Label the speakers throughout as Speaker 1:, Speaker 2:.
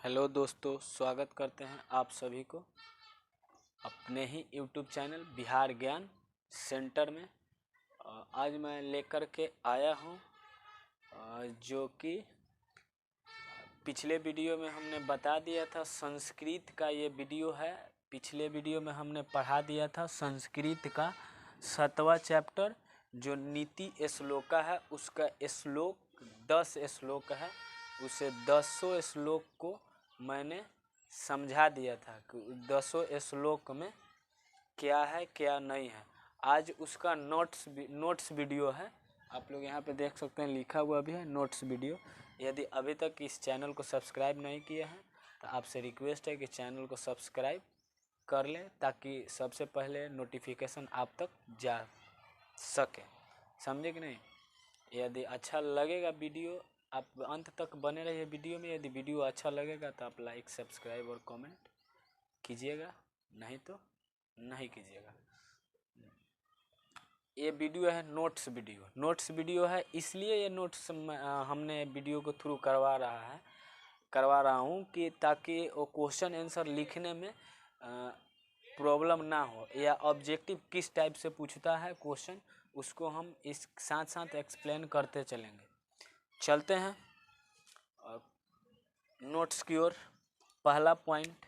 Speaker 1: Hello दोस्तों, स्वागत करते हैं आप सभी को अपने ही यूट्यूब चैनल बिहार ज्ञान सेंटर में। आज मैं लेकर के आया हूं जो कि पिछले वीडियो में हमने बता दिया था। संस्कृत का ये वीडियो है। पिछले वीडियो में हमने पढ़ा दिया था संस्कृत का 7वां चैप्टर जो नीति श्लोका है, उसका श्लोक 10 श्लोक है। उसे 10 श्लोक को मैंने समझा दिया था कि 10 श्लोक में क्या है क्या नहीं है। आज उसका नोट्स वीडियो है। आप लोग यहाँ पे देख सकते हैं, लिखा हुआ भी है नोट्स वीडियो। यदि अभी तक इस चैनल को सब्सक्राइब नहीं किया है तो आपसे रिक्वेस्ट है कि चैनल को सब्सक्राइब कर लें ताकि सबसे पहले नोटिफिकेशन आप तक जा सके। समझे कि नहीं? यदि अच्छा लगेगा वीडियो, आप अंत तक बने रहिए वीडियो में। यदि वीडियो अच्छा लगेगा तो आप लाइक, सब्सक्राइब और कमेंट कीजिएगा, नहीं तो नहीं कीजिएगा। ये वीडियो है नोट्स वीडियो है, इसलिए ये नोट्स हमने वीडियो को थ्रू करवा रहा हूँ कि ताकि वो क्वेश्चन आंसर लिखने में प्रॉब्लम ना हो, या ऑब्जेक्टिव किस टाइप से पूछता है क्वेश्चन, उसको हम इस साथ साथ एक्सप्लेन करते चलेंगे। चलते हैं नोट्स की ओर। पहला पॉइंट,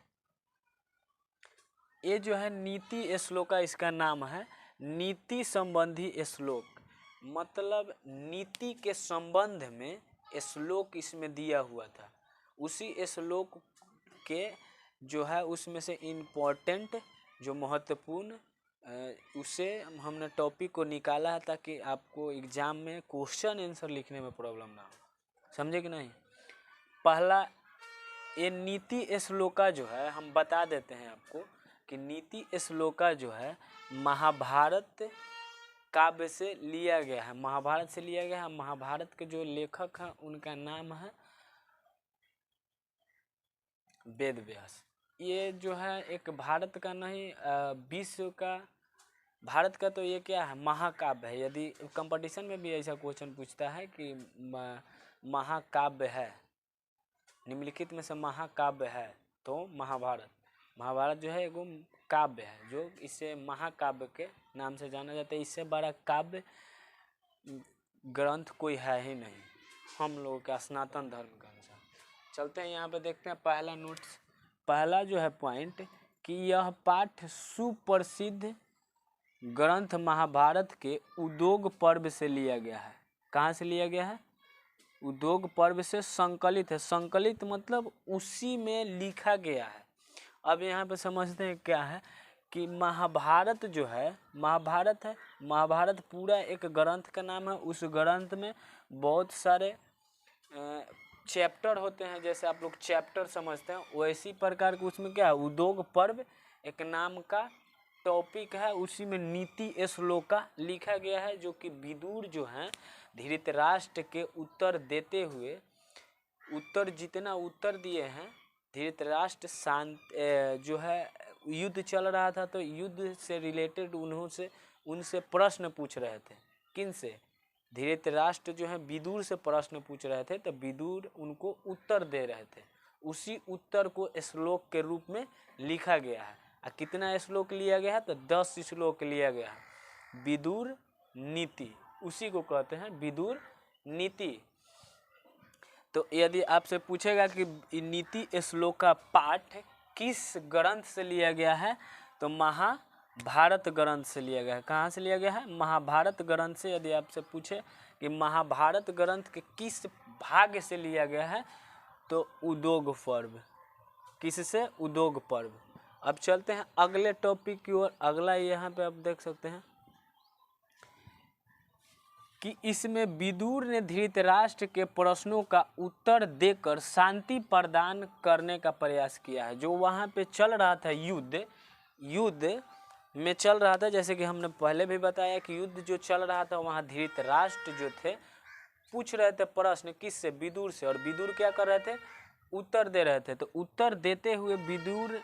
Speaker 1: ये जो है नीति श्लोका, इसका नाम है नीति संबंधी श्लोक। मतलब नीति के संबंध में श्लोक इसमें दिया हुआ था। उसी श्लोक के जो है उसमें से इम्पोर्टेंट जो महत्वपूर्ण उसे हमने टॉपिक को निकाला है ताकि आपको एग्जाम में क्वेश्चन आंसर लिखने में प्रॉब्लम ना हो। समझे कि नहीं? पहला, ये नीति श्लोका जो है, हम बता देते हैं आपको कि नीति श्लोका जो है महाभारत काव्य से लिया गया है। महाभारत से लिया गया है। महाभारत के जो लेखक हैं उनका नाम है वेद व्यास। ये जो है एक भारत का नहीं, विश्व का, भारत का तो ये क्या है, महाकाव्य है। यदि कंपटीशन में भी ऐसा क्वेश्चन पूछता है कि महाकाव्य है, निम्नलिखित में से महाकाव्य है, तो महाभारत जो है एगो काव्य है, जो इसे महाकाव्य के नाम से जाना जाता है। इससे बड़ा काव्य ग्रंथ कोई है ही नहीं हम लोगों का सनातन धर्म के अनुसार। चलते हैं यहाँ पे, देखते हैं पहला नोट्स। पहला जो है पॉइंट कि यह पाठ सुप्रसिद्ध ग्रंथ महाभारत के उद्योग पर्व से लिया गया है। कहाँ से लिया गया है? उद्योग पर्व से संकलित है। संकलित मतलब उसी में लिखा गया है। अब यहाँ पे समझते हैं क्या है कि महाभारत जो है, महाभारत पूरा एक ग्रंथ का नाम है। उस ग्रंथ में बहुत सारे चैप्टर होते हैं, जैसे आप लोग चैप्टर समझते हैं, वैसी प्रकार के उसमें क्या है, उद्योग पर्व एक नाम का टॉपिक है। उसी में नीति श्लोका लिखा गया है, जो कि विदुर जो हैं धृतराष्ट्र के उत्तर देते हुए, जितना उत्तर दिए हैं धृतराष्ट्र जो है युद्ध चल रहा था, तो युद्ध से रिलेटेड उनसे प्रश्न पूछ रहे थे। किन से? धृतराष्ट्र जो है विदुर से प्रश्न पूछ रहे थे, तो विदुर उनको उत्तर दे रहे थे। उसी उत्तर को श्लोक के रूप में लिखा गया है। कितना श्लोक लिया गया है? तो 10 श्लोक लिया गया है। विदुर नीति, उसी को कहते हैं विदुर नीति। तो यदि आपसे पूछेगा कि नीति श्लोक का पाठ किस ग्रंथ से लिया गया है, तो महाभारत ग्रंथ से लिया गया है। कहाँ से लिया गया है? महाभारत ग्रंथ से। यदि आपसे पूछे कि महाभारत ग्रंथ के किस भाग से लिया गया है, तो उद्योग पर्व। किससे? उद्योग पर्व। अब चलते हैं अगले टॉपिक की ओर। अगला यहाँ पे आप देख सकते हैं कि इसमें विदुर ने धृतराष्ट्र के प्रश्नों का उत्तर देकर शांति प्रदान करने का प्रयास किया है। जो वहाँ पे चल रहा था युद्ध में चल रहा था, जैसे कि हमने पहले भी बताया कि युद्ध जो चल रहा था वहाँ धृतराष्ट्र जो थे पूछ रहे थे प्रश्न, किससे? विदुर से। और विदुर क्या कर रहे थे? उत्तर दे रहे थे। तो उत्तर देते हुए विदुर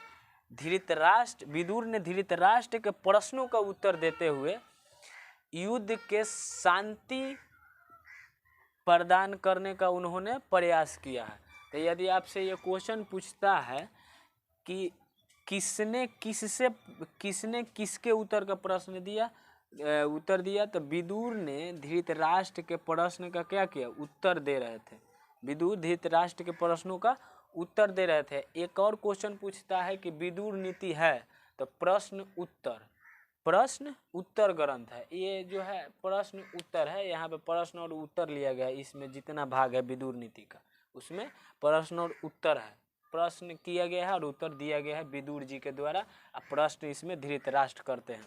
Speaker 1: ने धृतराष्ट्र के प्रश्नों का उत्तर देते हुए युद्ध के शांति प्रदान करने का उन्होंने प्रयास किया है। तो यदि आपसे ये क्वेश्चन पूछता है कि किसने किसके उत्तर का प्रश्न दिया उत्तर दिया, तो विदुर ने धृतराष्ट्र के प्रश्न का क्या किया, उत्तर दे रहे थे। विदुर धृतराष्ट्र के प्रश्नों का उत्तर दे रहे थे। एक और क्वेश्चन पूछता है कि विदुर नीति है, तो प्रश्न उत्तर ग्रंथ है। ये जो है प्रश्न उत्तर है, यहाँ पे प्रश्न और उत्तर लिया गया है। इसमें जितना भाग है विदुर नीति का, उसमें प्रश्न और उत्तर है। प्रश्न किया गया है और उत्तर दिया गया है विदुर जी के द्वारा। अब प्रश्न इसमें धृतराष्ट्र करते हैं।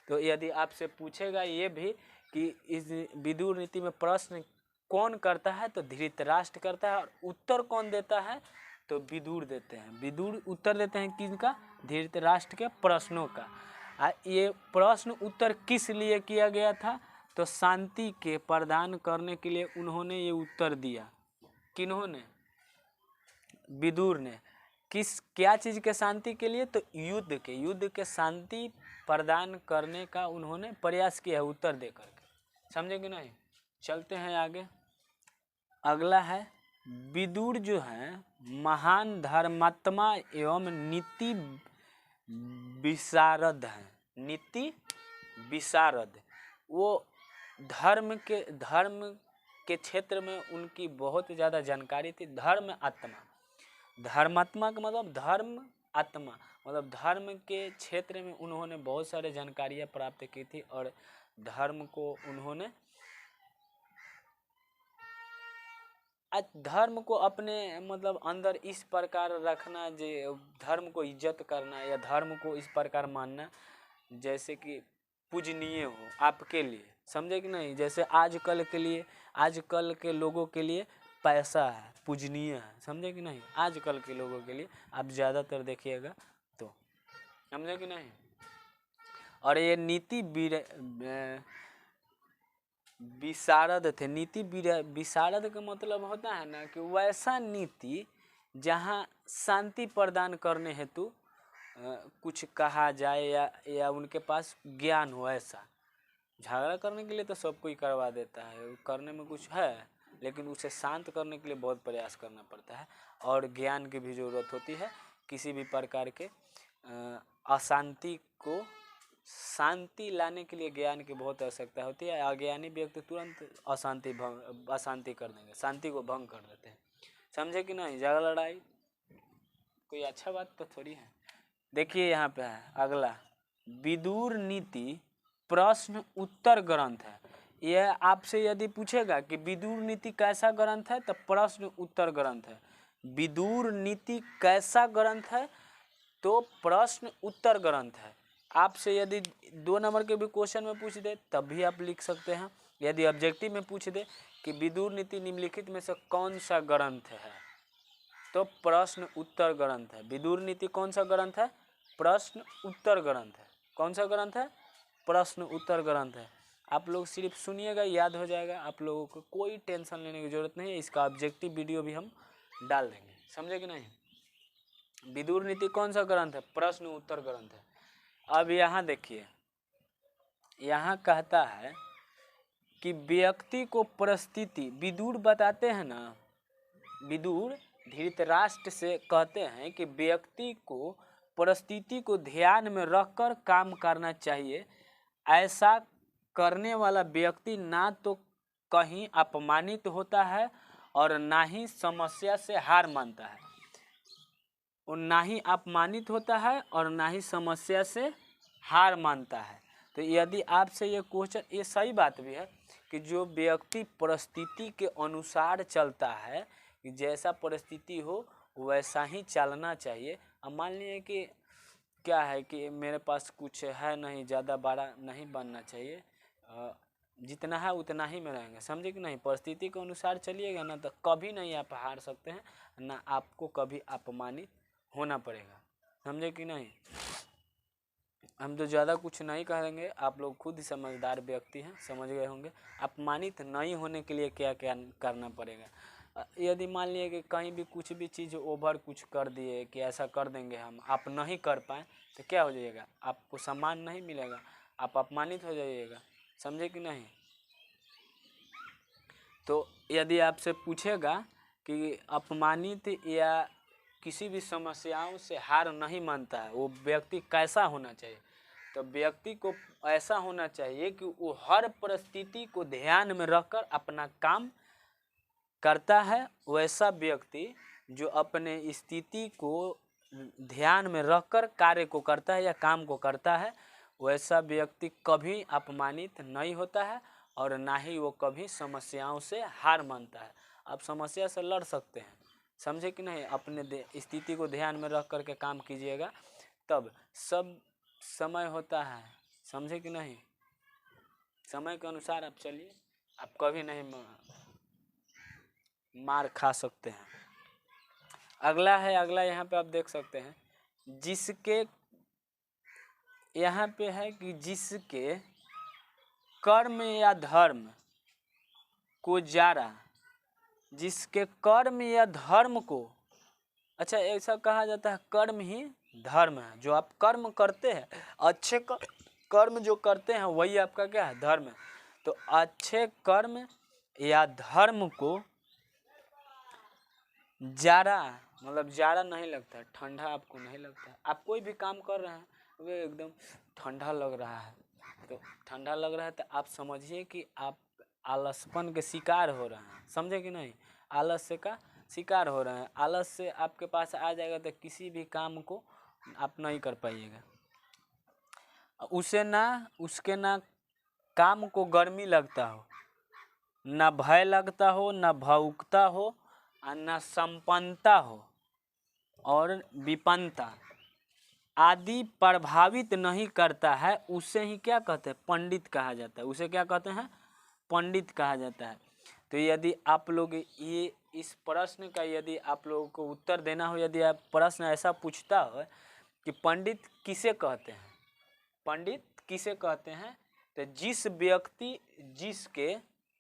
Speaker 1: तो यदि आपसे पूछेगा ये भी कि इस विदुर नीति में प्रश्न कौन करता है, तो धृतराष्ट्र करता है, और उत्तर कौन देता है, तो विदुर देते हैं। विदुर उत्तर देते हैं किसका, धृतराष्ट्र के प्रश्नों का। ये प्रश्न उत्तर किस लिए किया गया था, तो शांति के प्रदान करने के लिए उन्होंने ये उत्तर दिया। किन्होंने, विदुर ने। क्या चीज़ के शांति के लिए, तो युद्ध के शांति प्रदान करने का उन्होंने प्रयास किया है उत्तर दे करके। समझे कि नहीं। चलते हैं आगे। अगला है, विदुर जो है महान धर्मात्मा एवं नीति विशारद हैं। नीति विशारद, वो धर्म के क्षेत्र में उनकी बहुत ज़्यादा जानकारी थी। धर्मात्मा का मतलब धर्म आत्मा, मतलब धर्म के क्षेत्र में उन्होंने बहुत सारे जानकारियाँ प्राप्त की थी, और धर्म को उन्होंने धर्म को अपने मतलब अंदर इस प्रकार रखना, जो धर्म को इज्जत करना या धर्म को इस प्रकार मानना जैसे कि पूजनीय हो आपके लिए। समझे कि नहीं। जैसे आजकल के लोगों के लिए पैसा है, पूजनीय है। समझे कि नहीं। आजकल के लोगों के लिए आप ज़्यादातर देखिएगा तो, समझे कि नहीं। और ये नीति विशारद थे। नीति विशारद का मतलब होता है ना कि वैसा नीति जहाँ शांति प्रदान करने हेतु कुछ कहा जाए या उनके पास ज्ञान हो। ऐसा झगड़ा करने के लिए तो सब कोई करवा देता है, करने में कुछ है, लेकिन उसे शांत करने के लिए बहुत प्रयास करना पड़ता है, और ज्ञान की भी ज़रूरत होती है। किसी भी प्रकार के अशांति को शांति लाने के लिए ज्ञान की बहुत आवश्यकता होती है। अज्ञानी व्यक्ति तुरंत अशांति कर देंगे, शांति को भंग कर देते हैं। समझे कि नहीं। झगड़ा लड़ाई कोई अच्छा बात तो थोड़ी है। देखिए यहाँ पे है अगला, विदुर नीति प्रश्न उत्तर ग्रंथ है। यह आपसे यदि पूछेगा कि विदुर नीति कैसा ग्रंथ है, तो प्रश्न उत्तर ग्रंथ है। विदुर नीति कैसा ग्रंथ है, तो प्रश्न उत्तर ग्रंथ है। आपसे यदि 2 नंबर के भी क्वेश्चन में पूछ दे तब भी आप लिख सकते हैं। यदि ऑब्जेक्टिव में पूछ दे कि विदुर नीति निम्नलिखित में से कौन सा ग्रंथ है, तो प्रश्न उत्तर ग्रंथ है। विदुर नीति कौन सा ग्रंथ है, प्रश्न उत्तर ग्रंथ है। कौन सा ग्रंथ है, प्रश्न उत्तर ग्रंथ है। आप लोग सिर्फ सुनिएगा, याद हो जाएगा। आप लोगों को कोई टेंशन लेने की जरूरत नहीं है। इसका ऑब्जेक्टिव वीडियो भी हम डाल देंगे। समझे कि नहीं। विदुर नीति कौन सा ग्रंथ है, प्रश्न उत्तर ग्रंथ है। अब यहाँ देखिए, यहाँ कहता है कि व्यक्ति को परिस्थिति, विदुर बताते हैं ना, विदुर धृतराष्ट्र से कहते हैं कि व्यक्ति को परिस्थिति को ध्यान में रखकर काम करना चाहिए। ऐसा करने वाला व्यक्ति ना तो कहीं अपमानित होता है और ना ही समस्या से हार मानता है। और ना ही अपमानित होता है और ना ही समस्या से हार मानता है। तो यदि आपसे ये क्वेश्चन, ये सही बात भी है कि जो व्यक्ति परिस्थिति के अनुसार चलता है, कि जैसा परिस्थिति हो वैसा ही चलना चाहिए। अब मान लीजिए कि क्या है कि मेरे पास कुछ है नहीं, ज़्यादा बड़ा नहीं बनना चाहिए, जितना है उतना ही में रहेंगे। समझे कि नहीं। परिस्थिति के अनुसार चलिएगा ना, तो कभी नहीं आप हार सकते हैं, ना आपको कभी अपमानित होना पड़ेगा। समझे कि नहीं। हम तो ज़्यादा कुछ नहीं कहेंगे, आप लोग खुद ही समझदार व्यक्ति हैं, समझ गए होंगे। अपमानित नहीं होने के लिए क्या क्या करना पड़ेगा। यदि मान लिए कि कहीं भी कुछ भी चीज़ ओवर कुछ कर दिए कि ऐसा कर देंगे हम, आप नहीं कर पाएँ, तो क्या हो जाएगा, आपको सम्मान नहीं मिलेगा, आप अपमानित हो जाइएगा। समझे कि नहीं। तो यदि आपसे पूछेगा कि अपमानित या किसी भी समस्याओं से हार नहीं मानता है वो व्यक्ति कैसा होना चाहिए, तो व्यक्ति को ऐसा होना चाहिए कि वो हर परिस्थिति को ध्यान में रखकर अपना काम करता है। वैसा व्यक्ति जो अपने स्थिति को ध्यान में रखकर कार्य को करता है या काम को करता है, वैसा व्यक्ति कभी अपमानित नहीं होता है और ना ही वो कभी समस्याओं से हार मानता है। आप समस्या से लड़ सकते हैं, समझे कि नहीं। अपने स्थिति को ध्यान में रख करके काम कीजिएगा तब सब समय होता है, समझे कि नहीं। समय के अनुसार आप चलिए, आप कभी नहीं मार खा सकते हैं। अगला यहाँ पे आप देख सकते हैं, जिसके यहाँ पे है कि जिसके कर्म या धर्म को जारा, जिसके कर्म या धर्म को, अच्छा ऐसा कहा जाता है कर्म ही धर्म है। जो आप कर्म करते हैं, अच्छे कर्म जो करते हैं वही आपका क्या है, धर्म है। तो अच्छे कर्म या धर्म को जारा, मतलब जारा नहीं लगता है, ठंडा आपको नहीं लगता है। आप कोई भी काम कर रहे हैं वो एकदम ठंडा लग रहा है, तो ठंडा लग रहा है तो आप समझिए कि आप आलसपन के शिकार हो रहे हैं, समझे कि नहीं। आलस्य का शिकार हो रहे हैं, आलस से आपके पास आ जाएगा तो किसी भी काम को आप नहीं कर पाइएगा। उसके ना काम को गर्मी लगता हो, ना भय लगता हो, ना भावुकता हो, और ना संपन्नता हो और विपन्नता आदि प्रभावित नहीं करता है, उसे ही क्या कहते हैं, पंडित कहा जाता है। उसे क्या कहते हैं, पंडित कहा जाता है। तो यदि आप लोग ये इस प्रश्न का यदि आप लोगों को उत्तर देना हो, यदि आप प्रश्न ऐसा पूछता हो कि पंडित किसे कहते हैं, पंडित किसे कहते हैं, तो जिस व्यक्ति जिसके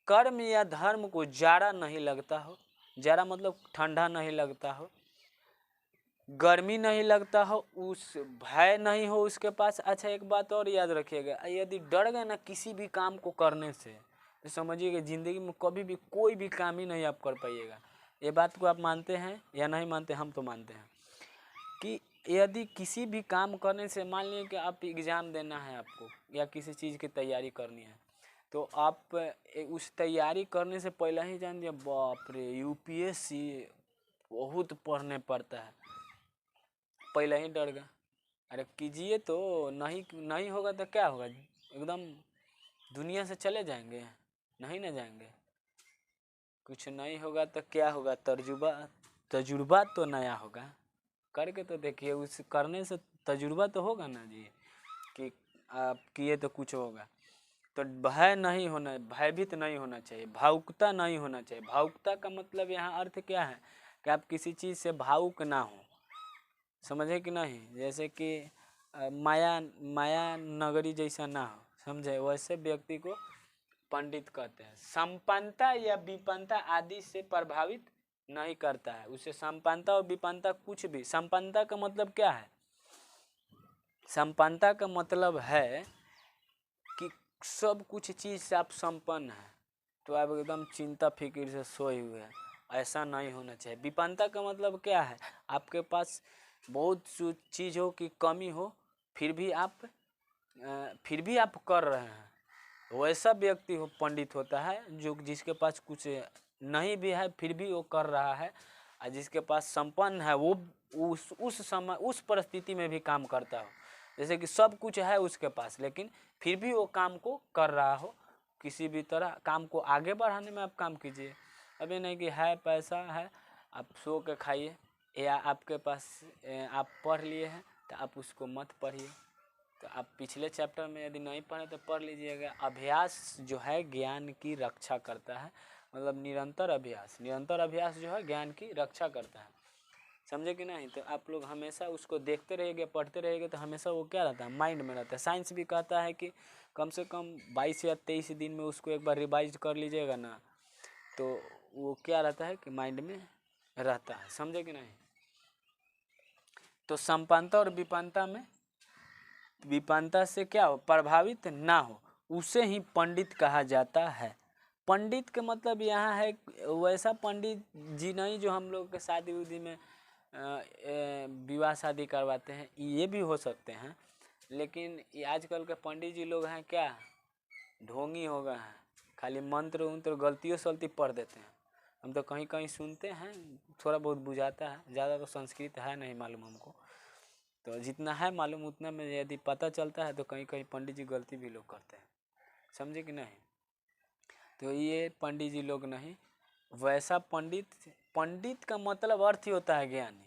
Speaker 1: कर्म या धर्म को जाड़ा नहीं लगता हो, जाड़ा मतलब ठंडा नहीं लगता हो, गर्मी नहीं लगता हो, उस भय नहीं हो उसके पास। अच्छा एक बात और याद रखिएगा, यदि डर गए ना किसी भी काम को करने से, तो समझिएगा ज़िंदगी में कभी भी कोई भी काम ही नहीं आप कर पाइएगा। ये बात को आप मानते हैं या नहीं मानते, हम तो मानते हैं कि यदि किसी भी काम करने से, मान लीजिए कि आप एग्ज़ाम देना है आपको या किसी चीज़ की तैयारी करनी है, तो आप उस तैयारी करने से पहले ही जान दिया बाप रे यूपीएससी बहुत पढ़ने पड़ता है, पहले ही डर गया। अरे कीजिए तो नहीं होगा तो क्या होगा, एकदम दुनिया से चले जाएंगे, नहीं ना जाएंगे। कुछ नहीं होगा तो क्या होगा, तजुर्बा तो नया होगा, करके तो देखिए, उस करने से तजुर्बा तो होगा ना जी, कि आप किए तो कुछ होगा। तो भय नहीं होना, भयभीत नहीं होना चाहिए, भावुकता नहीं होना चाहिए। भावुकता का मतलब यहाँ अर्थ क्या है कि आप किसी चीज़ से भावुक ना हो, समझे कि नहीं। जैसे कि माया नगरी जैसा ना हो, समझे, वैसे व्यक्ति को पंडित कहते हैं। संपन्नता या विपन्नता आदि से प्रभावित नहीं करता है, उसे संपन्नता और विपन्नता कुछ भी। संपन्नता का मतलब क्या है, संपन्नता का मतलब है कि सब कुछ चीज़ से आप संपन्न हैं, तो आप एकदम चिंता फिक्र से सोए हुए हैं, ऐसा नहीं होना चाहिए। विपन्नता का मतलब क्या है, आपके पास बहुत चीज़ों की कमी हो, फिर भी आप कर रहे हैं, वैसा व्यक्ति हो पंडित होता है। जो जिसके पास कुछ नहीं भी है फिर भी वो कर रहा है, और जिसके पास संपन्न है वो उस समय उस परिस्थिति में भी काम करता हो। जैसे कि सब कुछ है उसके पास लेकिन फिर भी वो काम को कर रहा हो, किसी भी तरह काम को आगे बढ़ाने में आप काम कीजिए। अभी नहीं कि है पैसा है आप सो के खाइए, या आपके पास आप पढ़ लिए हैं तो आप उसको मत पढ़िए। तो आप पिछले चैप्टर में यदि नहीं पढ़े तो पढ़ लीजिएगा। अभ्यास जो है ज्ञान की रक्षा करता है, मतलब निरंतर अभ्यास जो है ज्ञान की रक्षा करता है, समझे कि नहीं। तो आप लोग हमेशा उसको देखते रहिएगा, पढ़ते रहेंगे तो हमेशा वो क्या रहता है, माइंड में रहता है। साइंस भी कहता है कि कम से कम 22 या 23 दिन में उसको एक बार रिवाइज कर लीजिएगा ना, तो वो क्या रहता है कि माइंड में रहता है, समझे कि नहीं। तो संपन्नता और विपन्नता से क्या हो, प्रभावित ना हो, उसे ही पंडित कहा जाता है। पंडित के मतलब यहाँ है वैसा पंडित जी नहीं जो हम लोग के शादी उदी में विवाह शादी करवाते हैं, ये भी हो सकते हैं, लेकिन ये आजकल के पंडित जी लोग हैं क्या, ढोंगी हो गए हैं, खाली मंत्र उंत्र गलतियों सलती पढ़ देते हैं। हम तो कहीं कहीं सुनते हैं, थोड़ा बहुत बुझाता है, ज़्यादा तो संस्कृत है नहीं मालूम हमको, तो जितना है मालूम उतना में यदि पता चलता है तो कहीं कहीं पंडित जी गलती भी लोग करते हैं, समझे कि नहीं। तो ये पंडित जी लोग नहीं, वैसा पंडित का मतलब अर्थ ही होता है ज्ञानी,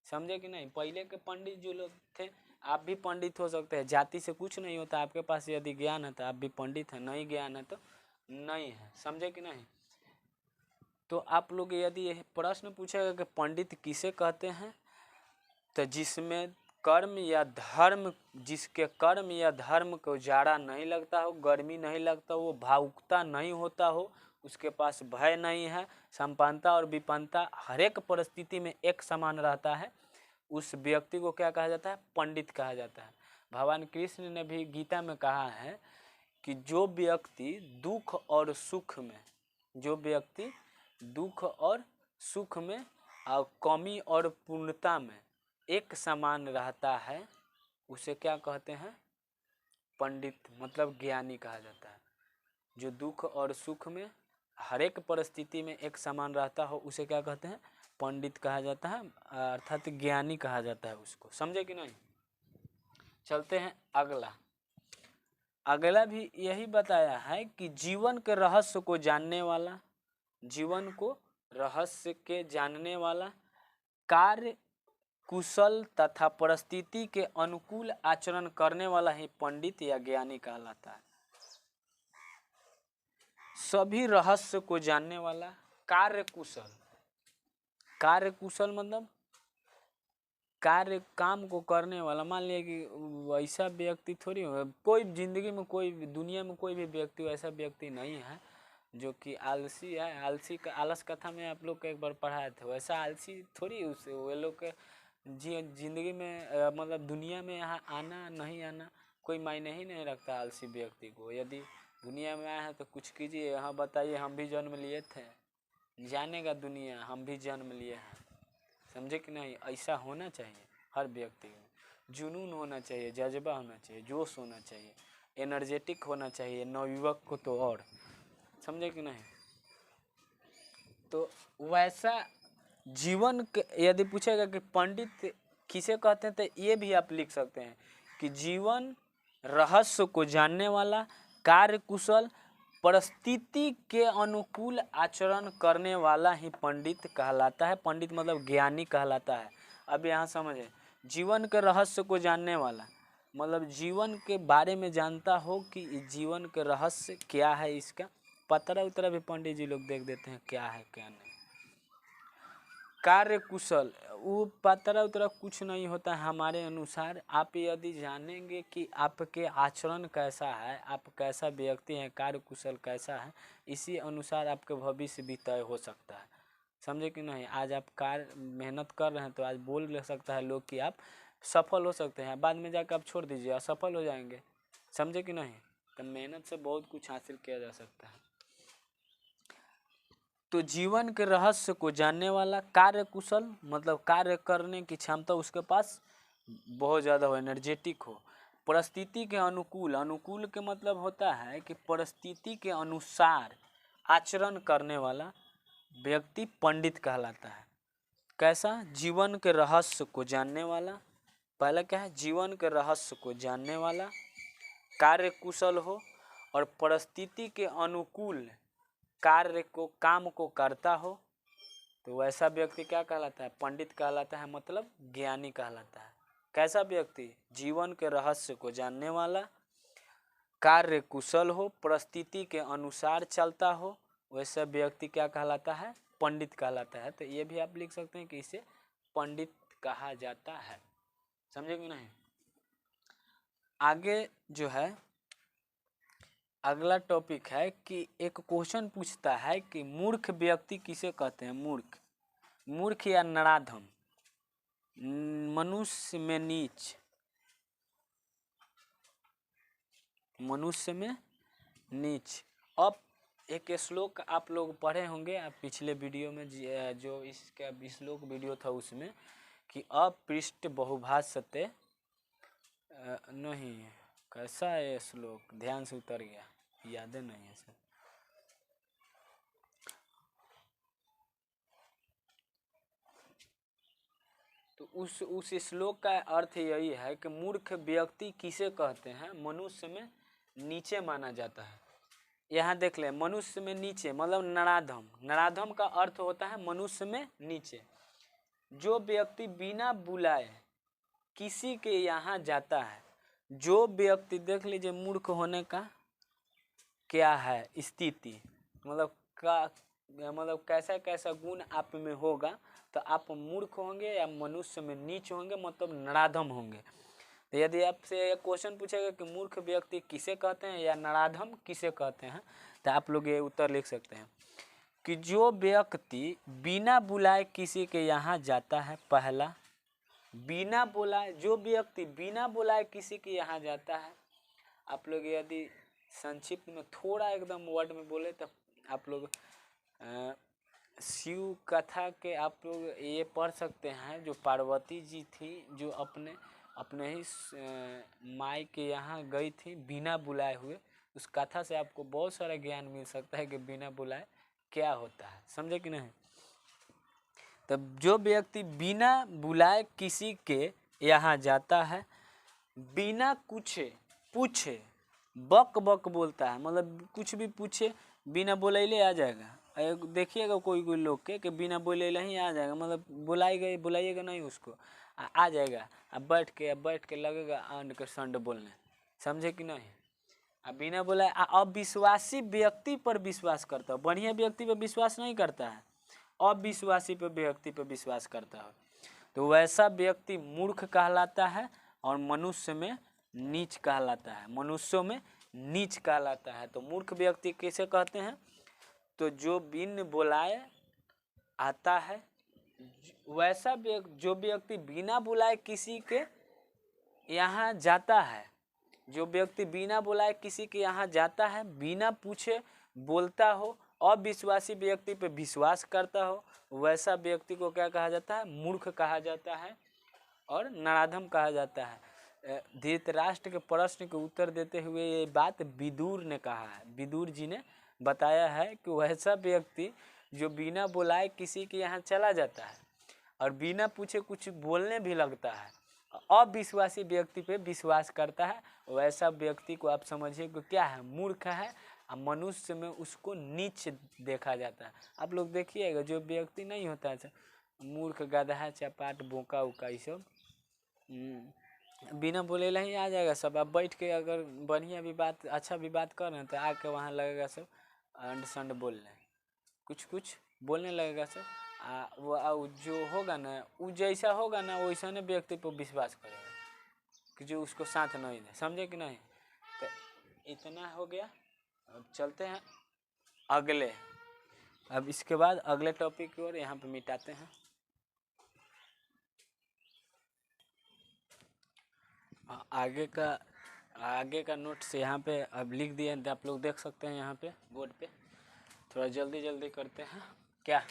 Speaker 1: समझे कि नहीं। पहले के पंडित जो लोग थे, आप भी पंडित हो सकते हैं, जाति से कुछ नहीं होता, आपके पास यदि ज्ञान है तो आप भी पंडित हैं, नहीं ज्ञान है तो नहीं है, समझे कि नहीं। तो आप लोग यदि यह प्रश्न पूछेगा कि पंडित किसे कहते हैं, तो जिसके कर्म या धर्म को जाड़ा नहीं लगता हो, गर्मी नहीं लगता हो, भावुकता नहीं होता हो, उसके पास भय नहीं है, संपन्नता और विपन्नता हर एक परिस्थिति में एक समान रहता है, उस व्यक्ति को क्या कहा जाता है, पंडित कहा जाता है। भगवान कृष्ण ने भी गीता में कहा है कि जो व्यक्ति दुख और सुख में और कमी और पूर्णता में एक समान रहता है, उसे क्या कहते हैं, पंडित, मतलब ज्ञानी कहा जाता है। जो दुख और सुख में हर एक परिस्थिति में एक समान रहता हो, उसे क्या कहते हैं, पंडित कहा जाता है, अर्थात ज्ञानी कहा जाता है उसको, समझे कि नहीं। चलते हैं अगला भी यही बताया है कि जीवन के रहस्य को जानने वाला, कार्य कुशल तथा परिस्थिति के अनुकूल आचरण करने वाला ही पंडित या ज्ञानी कहलाता है। सभी रहस्य को जानने वाला, कार्य कुशल मतलब काम को करने वाला। मान लिया कि वैसा व्यक्ति थोड़ी होगा, कोई जिंदगी में दुनिया में कोई भी व्यक्ति वैसा व्यक्ति नहीं है जो कि आलसी है। आलस कथा में आप लोग को एक बार पढ़ाए थे, वैसा आलसी थोड़ी उसे वे लोग के जिंदगी में मतलब दुनिया में यहाँ आना नहीं आना कोई मायने ही नहीं रखता आलसी व्यक्ति को। यदि दुनिया में आए हैं तो कुछ कीजिए, यहाँ बताइए, हम भी जन्म लिए थे, जानेगा दुनिया हम भी जन्म लिए हैं, समझे कि नहीं। ऐसा होना चाहिए हर व्यक्ति में, जुनून होना चाहिए, जज्बा होना चाहिए, जोश होना चाहिए, एनर्जेटिक होना चाहिए, नवयुवक को तो और, समझे कि नहीं। तो वैसा जीवन के यदि पूछेगा कि पंडित किसे कहते हैं, तो ये भी आप लिख सकते हैं कि जीवन रहस्य को जानने वाला, कार्य कुशल, परिस्थिति के अनुकूल आचरण करने वाला ही पंडित कहलाता है। पंडित मतलब ज्ञानी कहलाता है। अब यहाँ समझे, जीवन के रहस्य को जानने वाला मतलब जीवन के बारे में जानता हो कि जीवन के रहस्य क्या है, इसका पतरा उतरा भी पंडित जी लोग देख देते हैं क्या है क्या नहीं। कार्य कुशल, वो पतरा उतरा कुछ नहीं होता है हमारे अनुसार। आप यदि जानेंगे कि आपके आचरण कैसा है, आप कैसा व्यक्ति हैं, कार्य कुशल कैसा है, इसी अनुसार आपके भविष्य भी तय हो सकता है, समझे कि नहीं। आज आप मेहनत कर रहे हैं तो आज बोल ले सकता है लोग कि आप सफल हो सकते हैं, बाद में जाकर आप छोड़ दीजिए, असफल हो जाएंगे, समझे कि नहीं। तो मेहनत से बहुत कुछ हासिल किया जा सकता है। तो जीवन के रहस्य को जानने वाला, कार्य कुशल मतलब कार्य करने की क्षमता उसके पास बहुत ज़्यादा हो, एनर्जेटिक हो, परिस्थिति के अनुकूल के मतलब होता है कि परिस्थिति के अनुसार आचरण करने वाला व्यक्ति पंडित कहलाता है। कैसा, जीवन के रहस्य को जानने वाला, पहला क्या है, जीवन के रहस्य को जानने वाला, कार्य कुशल हो और परिस्थिति के अनुकूल काम को करता हो, तो वैसा व्यक्ति क्या कहलाता है, पंडित कहलाता है, मतलब ज्ञानी कहलाता है। कैसा व्यक्ति, जीवन के रहस्य को जानने वाला, कार्य कुशल हो, परिस्थिति के अनुसार चलता हो, वैसा व्यक्ति क्या कहलाता है, पंडित कहलाता है। तो ये भी आप लिख सकते हैं कि इसे पंडित कहा जाता है, समझे कि नहीं। आगे जो है अगला टॉपिक है कि एक क्वेश्चन पूछता है कि मूर्ख व्यक्ति किसे कहते हैं। मूर्ख या नराधम, मनुष्य में नीच, एक श्लोक आप लोग पढ़े होंगे आप पिछले वीडियो में, जो इसका श्लोक वीडियो था उसमें, कि अपृष्ठ बहुभाषते नहीं, कैसा है ये श्लोक, ध्यान से उतर गया, यादें नहीं है सर। तो उस श्लोक का अर्थ यही है कि मूर्ख व्यक्ति किसे कहते हैं, मनुष्य में नीचे माना जाता है। यहाँ देख ले, मनुष्य में नीचे मतलब नराधम, नराधम का अर्थ होता है मनुष्य में नीचे। जो व्यक्ति बिना बुलाए किसी के यहाँ जाता है, जो व्यक्ति, देख लीजिए मूर्ख होने का क्या है स्थिति, मतलब कैसा कैसा गुण आप में होगा तो आप मूर्ख होंगे या मनुष्य में नीच होंगे, मतलब नराधम होंगे। तो यदि आपसे एक क्वेश्चन पूछेगा कि मूर्ख व्यक्ति किसे कहते हैं या नराधम किसे कहते हैं, तो आप लोग ये उत्तर लिख सकते हैं कि जो व्यक्ति बिना बुलाए किसी के यहाँ जाता है, पहला, बिना बुलाए, जो व्यक्ति बिना बुलाए किसी के यहाँ जाता है। आप लोग यदि संक्षिप्त में थोड़ा एकदम वर्ड में बोले तो आप लोग शिव कथा के आप लोग ये पढ़ सकते हैं, जो पार्वती जी थी जो अपने ही माई के यहाँ गई थी बिना बुलाए हुए। उस कथा से आपको बहुत सारा ज्ञान मिल सकता है कि बिना बुलाए क्या होता है, समझे कि नहीं। तब जो व्यक्ति बिना बुलाए किसी के यहाँ जाता है, बिना पूछे बक बक बोलता है, मतलब कुछ भी पूछे बिना बोलैले आ जाएगा। देखिएगा कोई लोग के बिना बोलैले ही आ जाएगा, मतलब बुलाइएगा नहीं उसको, आ जाएगा। अब बैठ के लगेगा अंड के संड बोलने, समझे कि नहीं। अब बिना बुलाए अविश्वासी व्यक्ति पर विश्वास करता है, बढ़िया व्यक्ति पर विश्वास नहीं करता है, अविश्वासी पर व्यक्ति पर विश्वास करता है, तो वैसा व्यक्ति मूर्ख कहलाता है और मनुष्य में नीच कहलाता है, मनुष्यों में नीच कहलाता है। तो मूर्ख व्यक्ति किसे कहते हैं, तो जो बिन बुलाए आता है, वैसा जो व्यक्ति बिना बुलाए किसी के यहाँ जाता है, जो व्यक्ति बिना बुलाए किसी के यहाँ जाता है, बिना पूछे बोलता हो, अविश्वासी व्यक्ति पे विश्वास करता हो, वैसा व्यक्ति को क्या कहा जाता है, मूर्ख कहा जाता है और नराधम कहा जाता है। धृतराष्ट्र के प्रश्न के उत्तर देते हुए ये बात विदुर ने कहा है, विदुर जी ने बताया है कि वैसा व्यक्ति जो बिना बुलाए किसी के यहाँ चला जाता है और बिना पूछे कुछ बोलने भी लगता है, अविश्वासी व्यक्ति पे विश्वास करता है, वैसा व्यक्ति को आप समझिए कि क्या है, मूर्ख है। मनुष्य में उसको नीच देखा जाता है। आप लोग देखिएगा जो व्यक्ति नहीं होता है मूर्ख, गधा, चपाट, बोका उका, ये सब बिना बोले ही आ जाएगा सब। आप बैठ के अगर बढ़िया भी बात, अच्छा भी बात कर रहे हैं तो आके वहाँ लगेगा सब अंड संड बोलने, कुछ बोलने लगेगा सब। वो जो होगा ना, वो जैसा होगा ना वैसा ने व्यक्ति पर विश्वास करेगा कि जो उसको साथ नहीं दे, समझे कि नहीं। तो इतना हो गया, अब चलते हैं अगले, अब इसके बाद अगले टॉपिक की ओर यहाँ पे मिटाते हैं। आगे का नोट्स यहाँ पे अब लिख दिए, आप लोग देख सकते हैं यहाँ पे बोर्ड पे। थोड़ा जल्दी करते हैं। क्या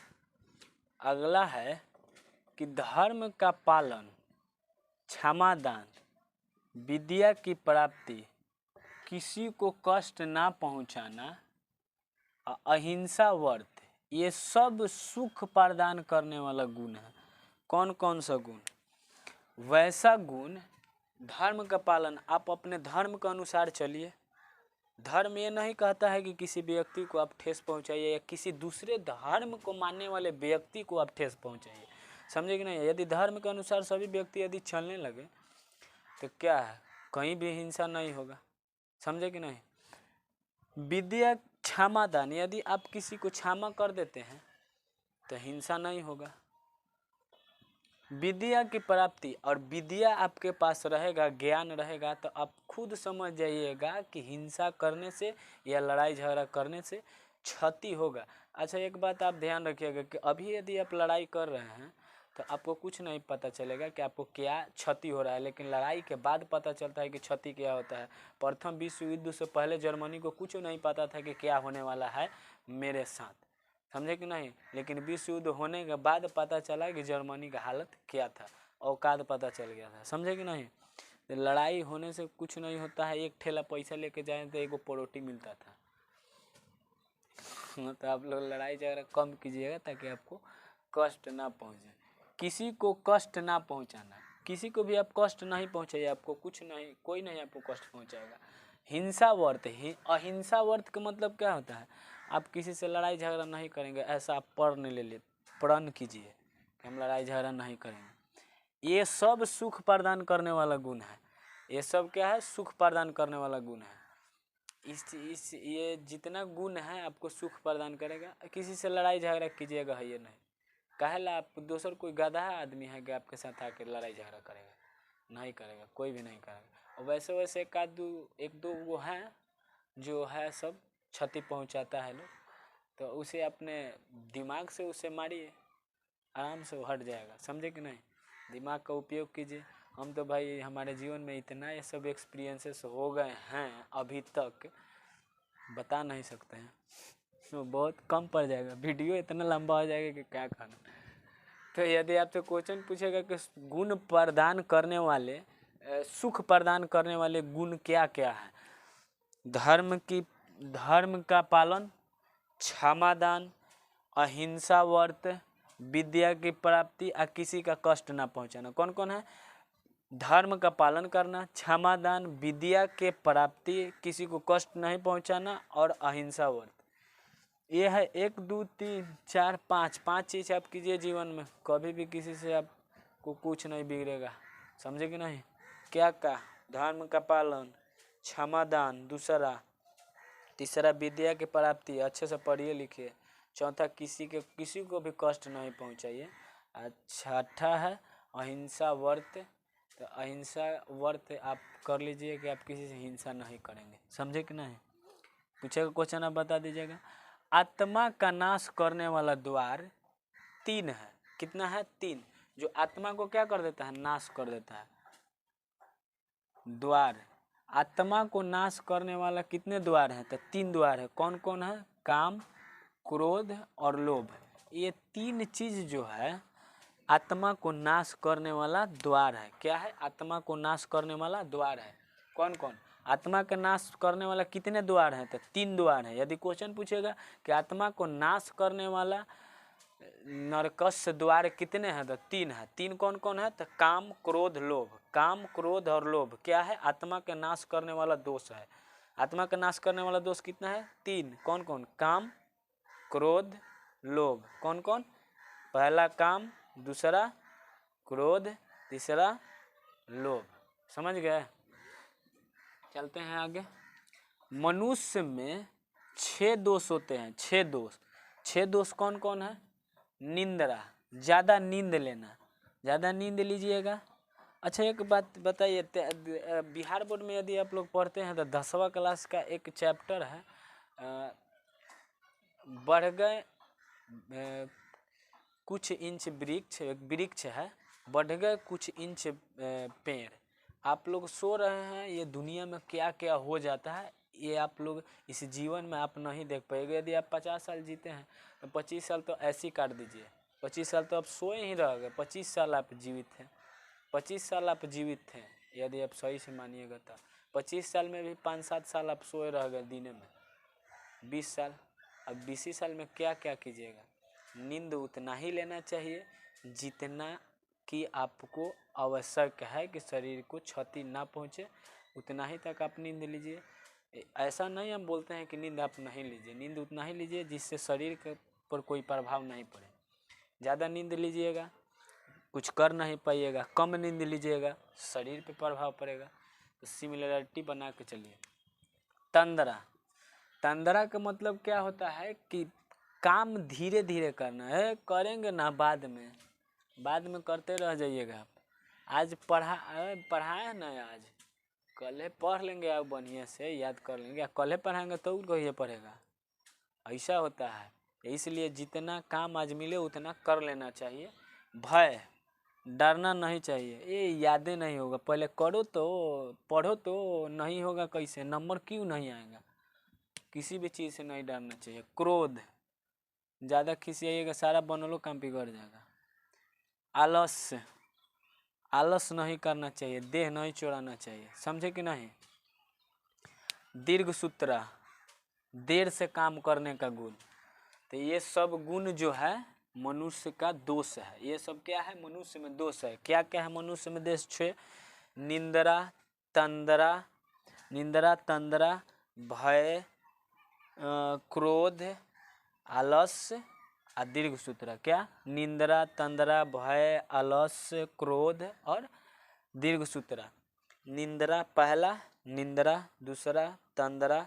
Speaker 1: अगला है कि धर्म का पालन, क्षमा दान, विद्या की प्राप्ति, किसी को कष्ट ना पहुँचाना, अहिंसा व्रत, ये सब सुख प्रदान करने वाला गुण है। कौन कौन सा गुण, वैसा गुण, धर्म का पालन, आप अपने धर्म के अनुसार चलिए। धर्म ये नहीं कहता है कि किसी व्यक्ति को आप ठेस पहुंचाइए या किसी दूसरे धर्म को मानने वाले व्यक्ति को आप ठेस पहुंचाइए, समझे कि नहीं। यदि धर्म के अनुसार सभी व्यक्ति यदि चलने लगे तो क्या है, कहीं भी हिंसा नहीं होगा, समझे कि नहीं। विद्या, क्षमा दान, यदि आप किसी को क्षमा कर देते हैं तो हिंसा नहीं होगा। विद्या की प्राप्ति, और विद्या आपके पास रहेगा, ज्ञान रहेगा, तो आप खुद समझ जाइएगा कि हिंसा करने से या लड़ाई झगड़ा करने से क्षति होगा। अच्छा एक बात आप ध्यान रखिएगा कि अभी यदि आप लड़ाई कर रहे हैं तो आपको कुछ नहीं पता चलेगा कि आपको क्या क्षति हो रहा है, लेकिन लड़ाई के बाद पता चलता है कि क्षति क्या होता है। प्रथम विश्व युद्ध से पहले जर्मनी को कुछ नहीं पता था कि क्या होने वाला है मेरे साथ, समझे कि नहीं। लेकिन विश्व युद्ध होने के बाद पता चला कि जर्मनी का हालत क्या था, औकात पता चल गया था, समझे कि नहीं। लड़ाई होने से कुछ नहीं होता है, एक ठेला पैसा लेके जाए तो एगो परोटी मिलता था। तो आप लोग लड़ाई झगड़ा कम कीजिएगा ताकि आपको कष्ट ना पहुँचे, किसी को कष्ट ना पहुँचाना, किसी को भी आप कष्ट नहीं पहुँचाइए, आपको कुछ नहीं, कोई नहीं आपको कष्ट पहुँचाएगा। हिंसा वर्त, अहिंसा वर्त का मतलब क्या होता है, आप किसी से लड़ाई झगड़ा नहीं करेंगे, ऐसा आप प्रण कीजिए कि हम लड़ाई झगड़ा नहीं करेंगे। ये सब सुख प्रदान करने वाला गुण है, ये सब क्या है, सुख प्रदान करने वाला गुण है। इस ये जितना गुण है आपको सुख प्रदान करेगा। किसी से लड़ाई झगड़ा कीजिएगा है ये नहीं, कहेला आप दूसर कोई गधा आदमी है कि आपके साथ आकर लड़ाई झगड़ा करेगा, नहीं करेगा, कोई भी नहीं करेगा। और वैसे वैसे एक दो वो हैं जो है सब क्षति पहुंचाता है लोग, तो उसे अपने दिमाग से उसे मारिए, आराम से वो हट जाएगा, समझे कि नहीं। दिमाग का उपयोग कीजिए। हम तो भाई हमारे जीवन में इतना ये सब एक्सपीरियंसेस हो गए हैं अभी तक, बता नहीं सकते हैं, तो बहुत कम पड़ जाएगा, वीडियो इतना लंबा हो जाएगा कि क्या कहना। तो यदि आपसे क्वेश्चन पूछेगा कि गुण प्रदान करने वाले, सुख प्रदान करने वाले गुण क्या क्या है, धर्म का पालन, क्षमादान, अहिंसा वर्त, विद्या की प्राप्ति और किसी का कष्ट ना पहुंचाना। कौन कौन है, धर्म का पालन करना, क्षमादान, विद्या के प्राप्ति, किसी को कष्ट नहीं पहुंचाना और अहिंसा वर्त। ये है 1 2 3 4 5 चीज़ आप कीजिए जीवन में, कभी भी किसी से आपको कुछ नहीं बिगड़ेगा, समझे कि नहीं। क्या धर्म का पालन, क्षमादान, दूसरा, तीसरा विद्या की प्राप्ति, अच्छे से पढ़िए लिखिए, चौथा किसी को भी कष्ट नहीं पहुंचाइए, छठा है अहिंसा वर्त। तो अहिंसा वर्त आप कर लीजिए कि आप किसी से हिंसा नहीं करेंगे, समझे कि नहीं। पूछेगा क्वेश्चन आप बता दीजिएगा। आत्मा का नाश करने वाला द्वार 3 है, कितना है, 3, जो आत्मा को क्या कर देता है, नाश कर देता है। द्वार, आत्मा को नाश करने वाला कितने द्वार हैं, तो 3 द्वार है। कौन कौन है, काम, क्रोध और लोभ। ये 3 चीज जो है आत्मा को नाश करने वाला द्वार है। क्या है, आत्मा को नाश करने वाला द्वार है। कौन कौन, आत्मा का नाश करने वाला कितने द्वार हैं, तो 3 द्वार हैं। यदि क्वेश्चन पूछेगा कि आत्मा को नाश करने वाला नरकस द्वार कितने हैं, तो 3 है। 3 कौन कौन है, तो काम, क्रोध, लोभ। काम, क्रोध और लोभ क्या है, आत्मा के नाश करने वाला दोष है। आत्मा का नाश करने वाला दोष कितना है, 3। कौन कौन, काम, क्रोध, लोभ। कौन कौन, पहला काम, दूसरा क्रोध, तीसरा लोभ, समझ गए। चलते हैं आगे। मनुष्य में 6 दोष होते हैं, 6 दोष। 6 दोष कौन कौन है, निंद्रा, ज़्यादा नींद लेना, ज़्यादा नींद लीजिएगा। अच्छा एक बात बताइए, बिहार बोर्ड में यदि आप लोग पढ़ते हैं तो 10वां क्लास का एक चैप्टर है, बढ़ गए कुछ इंच वृक्ष है, बढ़ गए कुछ इंच पेड़। आप लोग सो रहे हैं, ये दुनिया में क्या क्या हो जाता है ये आप लोग इस जीवन में आप नहीं देख पाएंगे। यदि आप 50 साल जीते हैं तो 25 साल तो ऐसे ही काट दीजिए, 25 साल तो आप सोए ही रह गए, 25 साल आप जीवित हैं, 25 साल आप जीवित थे। यदि आप सही से मानिएगा तो 25 साल में भी 5-7 साल आप सोए रह गए दिन में, 20 साल। अब 20 साल में क्या क्या कीजिएगा। नींद उतना ही लेना चाहिए जितना कि आपको आवश्यक है कि शरीर को क्षति ना पहुँचे, उतना ही तक आप नींद लीजिए। ऐसा नहीं हम बोलते हैं कि नींद आप नहीं लीजिए, नींद उतना ही लीजिए जिससे शरीर के पर कोई प्रभाव नहीं पड़े। ज़्यादा नींद लीजिएगा कुछ कर नहीं पाइएगा, कम नींद लीजिएगा शरीर पे प्रभाव पड़ेगा। तो सिमिलरिटी बना के चलिए। तंद्रा, तंद्रा का मतलब क्या होता है कि काम धीरे धीरे करना है, करेंगे ना बाद में करते रह जाइएगा। आप आज पढ़ाए ना, आज कल पढ़ लेंगे, आप बढ़िया से याद कर लेंगे, कल पढ़ाएंगे तो कहिए पढ़ेगा, ऐसा होता है। इसलिए जितना काम आज मिले उतना कर लेना चाहिए, भय, डरना नहीं चाहिए। ये यादें नहीं होगा, पहले करो तो पढ़ो तो, नहीं होगा कैसे, नंबर क्यों नहीं आएगा। किसी भी चीज़ से नहीं डरना चाहिए। क्रोध, ज़्यादा खिसियाइएगा सारा बनलो काम बिगड़ जाएगा। आलस्य, आलस नहीं करना चाहिए, देह नहीं चोराना चाहिए, समझे कि नहीं। दीर्घसूत्रा, देर से काम करने का गुण। तो ये सब गुण जो है मनुष्य का दोष है। ये सब क्या है, मनुष्य में दोष है। क्या क्या है मनुष्य में दोष? 6 निंद्रा तंद्रा, निंद्रा तंद्रा, भय, क्रोध, आलस्य और दीर्घसूत्रा। क्या? निंद्रा तंद्रा, भय, आलस्य, क्रोध और दीर्घसूत्रा। निंद्रा पहला, निंद्रा दूसरा, तंद्रा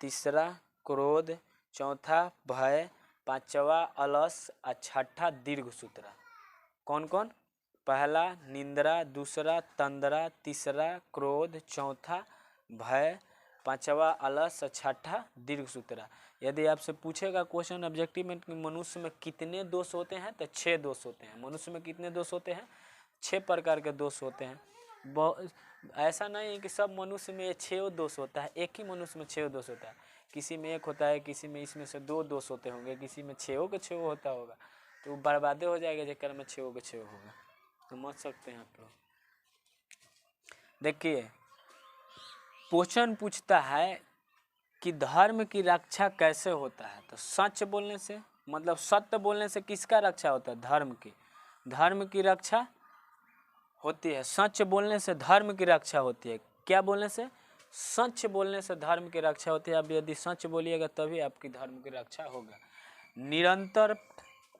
Speaker 1: तीसरा, क्रोध चौथा, भय पांचवा, आलस्य और छठा दीर्घसूत्रा। कौन कौन? पहला निंद्रा, दूसरा तंद्रा, तीसरा क्रोध, चौथा भय, पांचवा आलस्य, छठा दीर्घसूत्रा। यदि आपसे पूछेगा क्वेश्चन ऑब्जेक्टिव में कि मनुष्य में कितने दोष होते हैं, तो 6 दोष होते हैं। मनुष्य में कितने दोष होते हैं? 6 प्रकार के दोष होते हैं। ऐसा नहीं है कि सब मनुष्य में 6 दोष होता है, एक ही मनुष्य में 6 दोष होता है। किसी में 1 होता है, किसी में इसमें से 2 दोष होते होंगे, किसी में 6 के 6 होता होगा, तो बर्बादे हो जाएगा जेकर में 6 के 6 होगा। तो समझ सकते हैं आप लोग। देखिए क्वेश्चन पूछता है कि धर्म की रक्षा कैसे होता है। तो सच बोलने से, मतलब सत्य बोलने से किसका रक्षा होता है? धर्म की। धर्म की रक्षा होती है। सच बोलने से धर्म की रक्षा होती है। क्या बोलने से? सच बोलने से धर्म की रक्षा होती है। अब यदि सच बोलिएगा तभी आपकी धर्म की रक्षा होगा। निरंतर,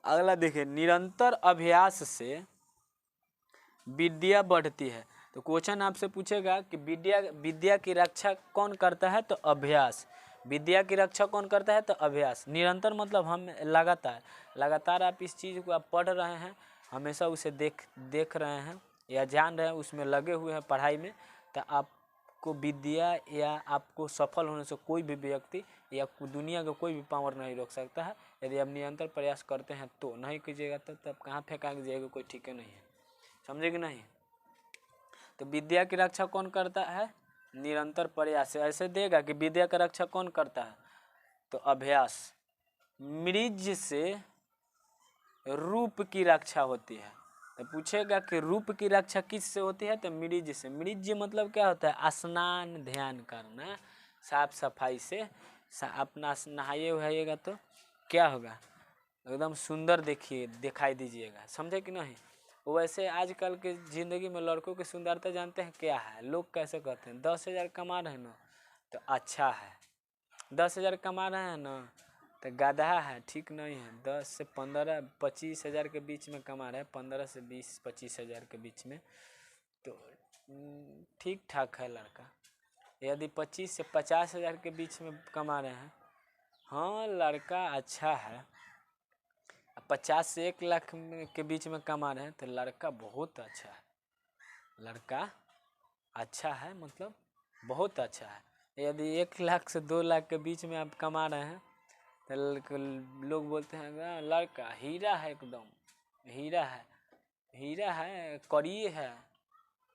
Speaker 1: अगला देखिए, निरंतर अभ्यास से विद्या बढ़ती है। तो क्वेश्चन आपसे पूछेगा कि विद्या की रक्षा कौन करता है? तो अभ्यास। विद्या की रक्षा कौन करता है? तो अभ्यास। निरंतर मतलब हम लगातार आप इस चीज़ को आप पढ़ रहे हैं, हमेशा उसे देख रहे हैं या जान रहे हैं, उसमें लगे हुए हैं पढ़ाई में, तो आपको विद्या या आपको सफल होने से कोई भी व्यक्ति या दुनिया का कोई भी पावर नहीं रोक सकता है। यदि आप निरंतर प्रयास करते हैं तो, नहीं कीजिएगा तब कहाँ फेंका जाएगा, कोई ठीक नहीं है। समझे कि नहीं। तो विद्या की रक्षा कौन करता है? निरंतर प्रयास। ऐसे देगा कि विद्या का रक्षा कौन करता है? तो अभ्यास। मृज से रूप की रक्षा होती है। तो पूछेगा कि रूप की रक्षा किससे होती है? तो मृज से। मृज मतलब क्या होता है? स्नान ध्यान करना, साफ सफाई से अपना नहाइए वहाइएगा तो क्या होगा? एकदम सुंदर दिखाई दीजिएगा। समझे कि नहीं। वैसे आजकल के ज़िंदगी में लड़कों की सुंदरता जानते हैं क्या है? लोग कैसे कहते हैं? 10,000 कमा रहे हैं ना तो अच्छा है, 10,000 कमा रहे हैं ना तो गधा है, ठीक नहीं है। 10 से 15 25,000 के बीच में कमा रहे हैं, 15 से 20-25,000 के बीच में, तो ठीक ठाक है लड़का। यदि 25 से 50,000 के बीच में कमा रहे हैं, हाँ लड़का अच्छा है। 50 से 1 लाख के बीच में कमा रहे हैं तो लड़का बहुत अच्छा है। लड़का अच्छा है मतलब बहुत अच्छा है। यदि 1 लाख से 2 लाख के बीच में आप कमा रहे हैं तो लोग बोलते हैं लड़का हीरा है, एकदम हीरा है, हीरा है, कड़ी है,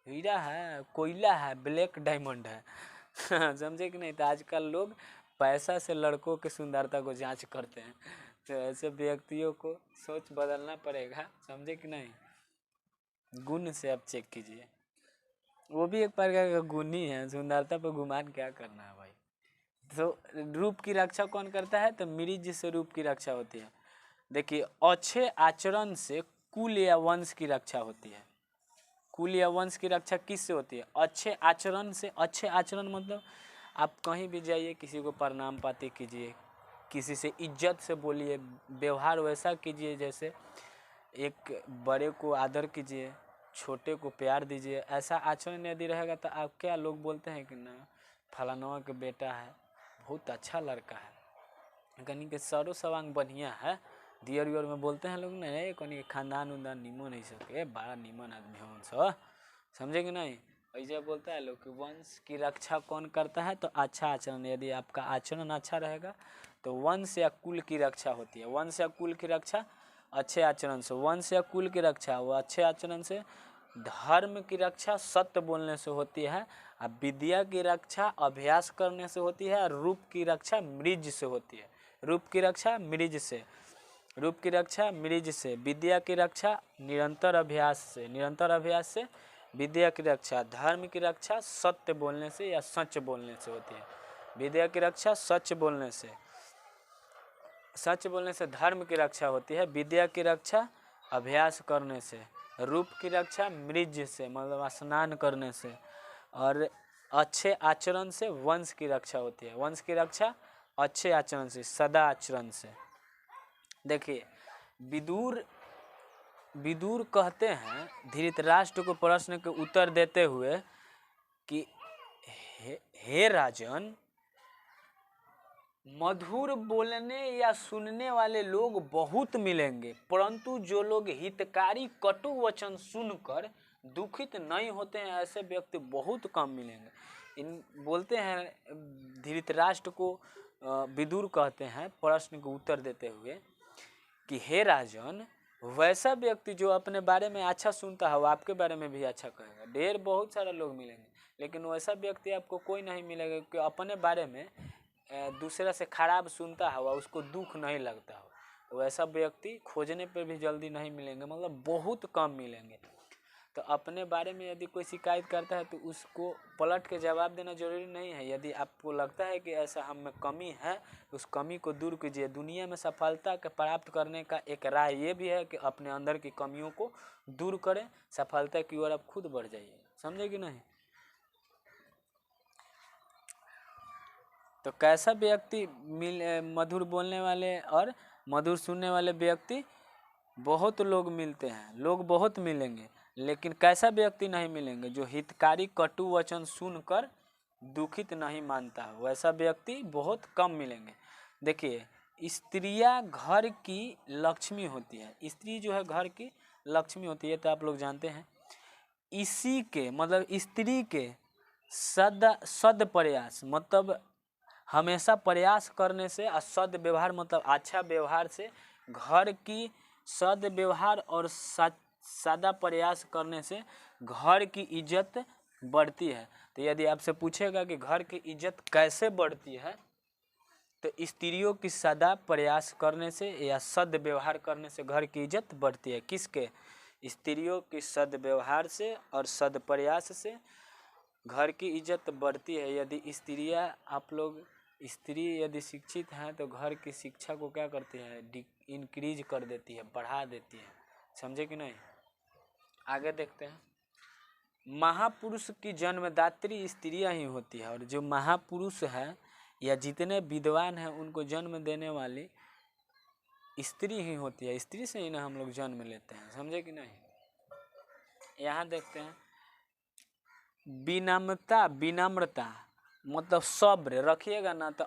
Speaker 1: हीरा है, कोयला है, ब्लैक डायमंड है। समझे कि नहीं। तो आजकल लोग पैसा से लड़कों की सुंदरता को जांच करते हैं। तो ऐसे व्यक्तियों को सोच बदलना पड़ेगा। समझे कि नहीं। गुण से आप चेक कीजिए, वो भी एक प्रकार का गुण ही है। सुंदरता पर गुमान क्या करना है भाई। तो रूप की रक्षा कौन करता है? तो मृज से रूप की रक्षा होती है। देखिए अच्छे आचरण से कुल या वंश की रक्षा होती है। कुल या वंश की रक्षा किससे होती है? अच्छे आचरण से। अच्छे आचरण मतलब आप कहीं भी जाइए, किसी को प्रणाम पाती कीजिए, किसी से इज्जत से बोलिए, व्यवहार वैसा कीजिए जैसे एक बड़े को आदर कीजिए, छोटे को प्यार दीजिए। ऐसा आचरण यदि रहेगा तो आप क्या, लोग बोलते हैं कि ना फलाना के बेटा है, बहुत अच्छा लड़का है, कहीं के सरो सवांग बढ़िया है, दियर उयर में बोलते हैं लोग नहीं, कहीं खानदान उनदान निमन नहीं सके, बड़ा निमन आदमी हो सब। समझे कि नहीं। ऐसे बोलता है लोग कि वंश की रक्षा कौन करता है? तो अच्छा आचरण। यदि आपका आचरण अच्छा रहेगा तो वंश या कुल की रक्षा होती है। वंश या कुल की रक्षा अच्छे आचरण से, वंश या कुल की रक्षा वो अच्छे आचरण से, धर्म की रक्षा सत्य बोलने से होती है, और विद्या की रक्षा अभ्यास करने से होती है, और रूप की रक्षा मृज से होती है। रूप की रक्षा मृज से, रूप की रक्षा मृज से, विद्या की रक्षा निरंतर अभ्यास से, निरंतर अभ्यास से विद्या की रक्षा, धर्म की रक्षा सत्य बोलने से या सच बोलने से होती है। विद्या की रक्षा सच बोलने से, सच बोलने से धर्म की रक्षा होती है, विद्या की रक्षा अभ्यास करने से, रूप की रक्षा मृज से मतलब स्नान करने से, और अच्छे आचरण से वंश की रक्षा होती है। वंश की रक्षा अच्छे आचरण से, सदा आचरण से। देखिए विदुर कहते हैं धृतराष्ट्र को प्रश्न के उत्तर देते हुए कि हे राजन, मधुर बोलने या सुनने वाले लोग बहुत मिलेंगे, परंतु जो लोग हितकारी कटु वचन सुनकर दुखित नहीं होते हैं ऐसे व्यक्ति बहुत कम मिलेंगे। इन बोलते हैं धृतराष्ट्र को विदुर कहते हैं प्रश्न को उत्तर देते हुए कि हे राजन, वैसा व्यक्ति जो अपने बारे में अच्छा सुनता है वो आपके बारे में भी अच्छा कहेगा। ढेर बहुत सारे लोग मिलेंगे, लेकिन वैसा व्यक्ति आपको कोई नहीं मिलेगा कि अपने बारे में दूसरा से खराब सुनता है, उसको दुख नहीं लगता हो, तो वैसा व्यक्ति खोजने पर भी जल्दी नहीं मिलेंगे, मतलब बहुत कम मिलेंगे। तो अपने बारे में यदि कोई शिकायत करता है तो उसको पलट के जवाब देना जरूरी नहीं है। यदि आपको लगता है कि ऐसा हम में कमी है, उस कमी को दूर कीजिए। दुनिया में सफलता के प्राप्त करने का एक राह ये भी है कि अपने अंदर की कमियों को दूर करें, सफलता की ओर आप खुद बढ़ जाइए। समझे कि नहीं? तो कैसा व्यक्ति मधुर बोलने वाले और मधुर सुनने वाले व्यक्ति बहुत लोग मिलते हैं, लोग बहुत मिलेंगे, लेकिन कैसा व्यक्ति नहीं मिलेंगे? जो हितकारी कटु वचन सुनकर दुखित नहीं मानता है, वैसा व्यक्ति बहुत कम मिलेंगे। देखिए स्त्रियां घर की लक्ष्मी होती है, स्त्री जो है घर की लक्ष्मी होती है, तो आप लोग जानते हैं। इसी के मतलब स्त्री के सद प्रयास मतलब हमेशा प्रयास करने से, और सद व्यवहार मतलब अच्छा व्यवहार से, घर की सद व्यवहार और सादा प्रयास करने से घर की इज्जत बढ़ती है। तो यदि आपसे पूछेगा कि घर की इज्जत कैसे बढ़ती है, तो स्त्रियों की सदा प्रयास करने से या सद व्यवहार करने से घर की इज्जत बढ़ती है। किसके? स्त्रियों की सद व्यवहार से और सद प्रयास से घर की इज्जत बढ़ती है। यदि स्त्रियां, आप लोग स्त्री यदि शिक्षित हैं तो घर की शिक्षा को क्या करती है? इंक्रीज कर देती है, बढ़ा देती है। समझे कि नहीं? आगे देखते हैं। महापुरुष की जन्मदात्री स्त्रियां ही होती है, और जो महापुरुष है या जितने विद्वान हैं उनको जन्म देने वाली स्त्री ही होती है। स्त्री से ही ना हम लोग जन्म लेते हैं। समझे कि नहीं? यहाँ देखते हैं विनम्रता मतलब सब्र रखिएगा ना, तो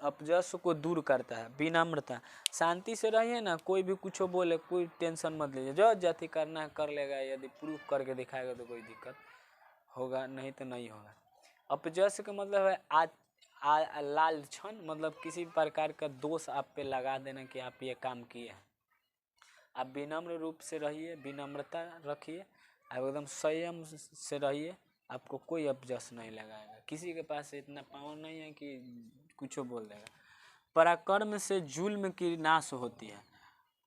Speaker 1: अपजस को दूर करता है। विनम्रता, शांति से रहिए ना, कोई भी कुछ बोले कोई टेंशन मत लीजिए, जो जाति करना है कर लेगा, यदि प्रूफ करके दिखाएगा तो कोई दिक्कत होगा, नहीं तो नहीं होगा। अपजस का मतलब है लालछन, मतलब किसी प्रकार का दोष आप पे लगा देना कि आप ये काम किए हैं। आप विनम्र रूप से रहिए, विनम्रता रखिए, आप एकदम संयम से रहिए, आपको कोई अपजस नहीं लगाएगा। किसी के पास इतना पावर नहीं है कि कुछ बोल देगा। पराक्रम से जुल्म की नाश होती है,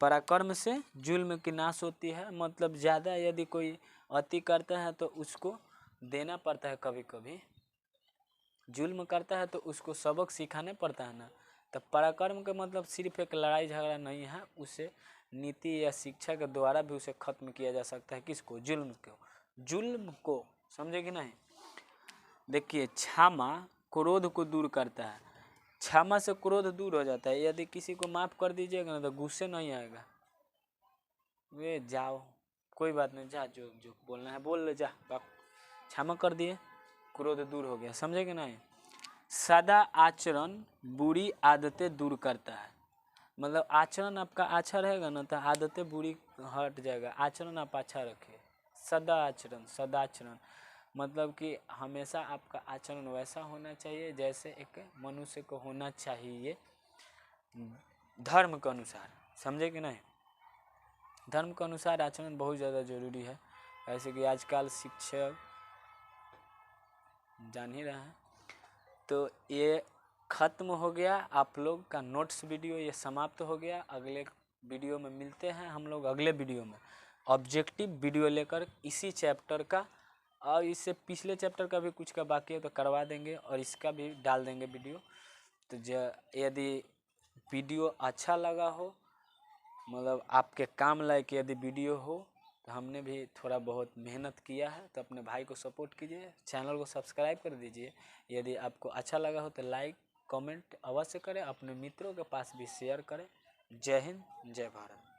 Speaker 1: पराक्रम से जुल्म की नाश होती है, मतलब ज़्यादा यदि कोई अति करता है तो उसको देना पड़ता है, कभी कभी जुल्म करता है तो उसको सबक सिखाने पड़ता है ना। तो पराक्रम का मतलब सिर्फ एक लड़ाई झगड़ा नहीं है, उसे नीति या शिक्षा के द्वारा भी उसे खत्म किया जा सकता है। किसको? जुल्म को। समझे कि नहीं? देखिए क्षमा क्रोध को दूर करता है, क्षमा से क्रोध दूर हो जाता है। यदि किसी को माफ़ कर दीजिएगा ना तो गुस्से नहीं आएगा, वे जाओ कोई बात नहीं, जा जो जो बोलना है बोल ले, जा क्षमा कर दिए, क्रोध दूर हो गया। समझे कि नहीं? सदा आचरण बुरी आदतें दूर करता है, मतलब आचरण आपका अच्छा रहेगा ना तो आदतें बुरी हट जाएगा। आचरण आप अच्छा रखिए, सदाचरण मतलब कि हमेशा आपका आचरण वैसा होना चाहिए जैसे एक मनुष्य को होना चाहिए। धर्म के अनुसार, समझे कि नहीं। धर्म के अनुसार आचरण बहुत ज़्यादा जरूरी है। ऐसे कि आजकल शिक्षक जान ही रहे हैं। तो ये ख़त्म हो गया आप लोग का नोट्स वीडियो, ये समाप्त हो गया। अगले वीडियो में मिलते हैं हम लोग, अगले वीडियो में ऑब्जेक्टिव वीडियो लेकर इसी चैप्टर का, और इससे पिछले चैप्टर का भी कुछ का बाकी है तो करवा देंगे, और इसका भी डाल देंगे वीडियो। तो यदि वीडियो अच्छा लगा हो, मतलब आपके काम लायक यदि वीडियो हो, तो हमने भी थोड़ा बहुत मेहनत किया है, तो अपने भाई को सपोर्ट कीजिए, चैनल को सब्सक्राइब कर दीजिए। यदि आपको अच्छा लगा हो तो लाइक कमेंट अवश्य करें, अपने मित्रों के पास भी शेयर करें। जय हिंद, जय भारत।